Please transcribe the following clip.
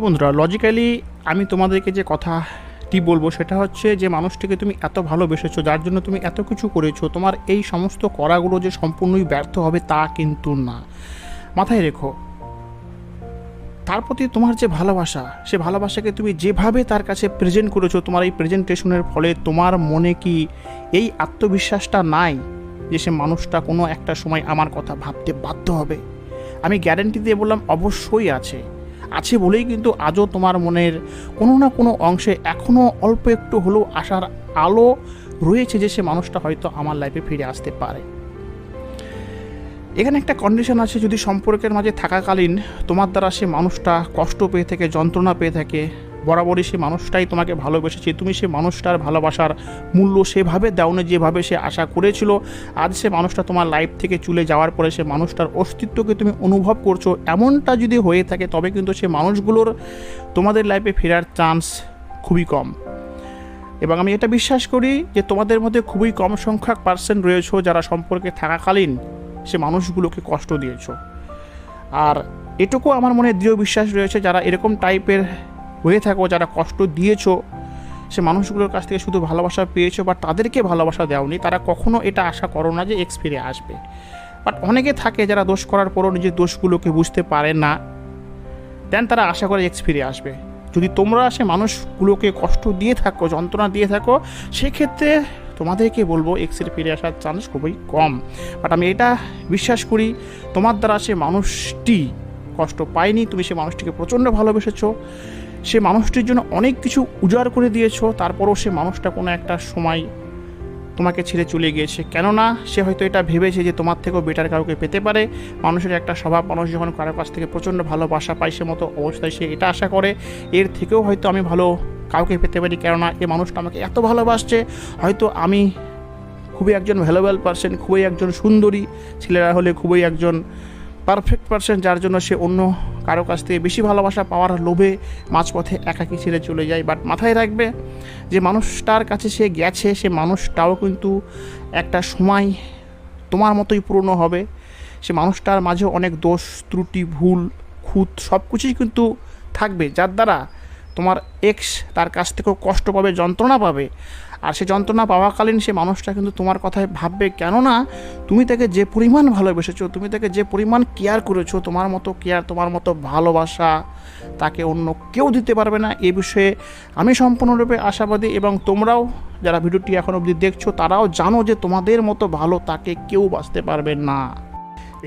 বন্ধুরা, লজিক্যালি আমি তোমাদেরকে যে কথাটি বলবো সেটা হচ্ছে যে মানুষটিকে তুমি এত ভালোবেসেছো, যার জন্য তুমি এত কিছু করেছো, তোমার এই সমস্ত করাগুলো যে সম্পূর্ণই ব্যর্থ হবে তা কিন্তু না। মাথায় রেখো, তার প্রতি তোমার যে ভালোবাসা, সে ভালোবাসাকে তুমি যেভাবে তার কাছে প্রেজেন্ট করেছো, তোমার এই প্রেজেন্টেশনের ফলে তোমার মনে কি এই আত্মবিশ্বাসটা নাই যে সে মানুষটা কোনো একটা সময় আমার কথা ভাবতে বাধ্য হবে? আমি গ্যারেন্টি দিয়ে বললাম, অবশ্যই আছে। আছে বলেই কিন্তু আজও তোমার মনের কোনো না কোনো অংশে এখনও অল্প একটু হলেও আশার আলো রয়েছে যে সে মানুষটা হয়তো আমার লাইফে ফিরে আসতে পারে। এখানে একটা কন্ডিশন আছে, যদি সম্পর্কের মাঝে থাকাকালীন তোমার দ্বারা সে মানুষটা কষ্ট পেয়ে থাকে, যন্ত্রণা পেয়ে থাকে, বরাবরই সে মানুষটাই তোমাকে ভালোবেসেছে, তুমি সে মানুষটার ভালোবাসার মূল্য সেভাবে দাওনি যেভাবে সে আশা করেছিল, আজ সে মানুষটা তোমার লাইফ থেকে চলে যাওয়ার পরে সে মানুষটার অস্তিত্বকে তুমি অনুভব করছো, এমনটা যদি হয়ে থাকে তবে কিন্তু সে মানুষগুলোর তোমাদের লাইফে ফেরার চান্স খুবই কম। এবং আমি এটা বিশ্বাস করি যে তোমাদের মধ্যে খুবই কম সংখ্যক পার্সেন্ট রয়েছে যারা সম্পর্কে থাকাকালীন সে মানুষগুলোকে কষ্ট দিয়েছ। আর এটুকু আমার মনে দৃঢ় বিশ্বাস রয়েছে, যারা এরকম টাইপের হয়ে থাকো, যারা কষ্ট দিয়েছো, সে মানুষগুলোর কাছ থেকে শুধু ভালোবাসা পেয়েছো বা তাদেরকে ভালোবাসা দেওনি, তারা কখনো এটা আশা করো না যে এক্স ফিরে আসবে। বাট অনেকে থাকে যারা দোষ করার পরও নিজের দোষগুলোকে বুঝতে পারে না, দেন তারা আশা করে এক্স ফিরে আসবে। যদি তোমরা সে মানুষগুলোকে কষ্ট দিয়ে থাকো, যন্ত্রণা দিয়ে থাকো, সেক্ষেত্রে তোমাদেরকে বলবো এক্সের ফিরে আসার চান্স খুবই কম। বাট আমি এটা বিশ্বাস করি তোমার দ্বারা সে মানুষটি কষ্ট পায়নি, তুমি সে মানুষটিকে প্রচণ্ড ভালোবেসেছো, সে মানুষটির জন্য অনেক কিছু উজাড় করে দিয়েছো, তারপরও সে মানুষটা কোনো একটা সময় তোমাকে ছেড়ে চলে গিয়েছে। কেননা সে হয়তো এটা ভেবেছে যে তোমার থেকেও বেটার কাউকে পেতে পারে। মানুষের একটা স্বভাব, মানুষ যখন কারোর কাছ থেকে প্রচণ্ড ভালোবাসা পায় সে মতো অবস্থায় সে এটা আশা করে এর থেকেও হয়তো আমি ভালো কাউকে পেতে পারি, কেননা এ মানুষটা আমাকে এত ভালোবাসছে, হয়তো আমি খুবই একজন ভ্যালুয়েবল পারসন, খুবই একজন সুন্দরী, ছেলেরা হলে খুবই একজন পারফেক্ট পারসন, যার জন্য সে অন্য কারো কাছ থেকে বেশি ভালোবাসা পাওয়ার লোভে মাঝপথে একাকী ছেড়ে চলে যায়। বাট মাথায় রাখবে যে মানুষটার কাছে সে গেছে, সে মানুষটাও কিন্তু একটা সময় তোমার মতোই পুরনো হবে। সে মানুষটার মাঝে অনেক দোষ ত্রুটি, ভুল, খুঁত সব কিছুই কিন্তু থাকবে, যার দ্বারা তোমার এক্স তার কাছ থেকেও কষ্ট পাবে, যন্ত্রণা পাবে। আর সে যন্ত্রণা পাওয়াকালীন সে মানুষটা কিন্তু তোমার কথায় ভাববে, কেননা তুমি তাকে যে পরিমাণ ভালোবেসেছো, তুমি তাকে যে পরিমাণ কেয়ার করেছো, তোমার মতো কেয়ার, তোমার মতো ভালোবাসা তাকে অন্য কেউ দিতে পারবে না। এ বিষয়ে আমি সম্পূর্ণরূপে আশাবাদী, এবং তোমরাও যারা ভিডিওটি এখন অবধি দেখছো তারাও জানো যে তোমাদের মতো ভালো তাকে কেউ বাঁচতে পারবে না।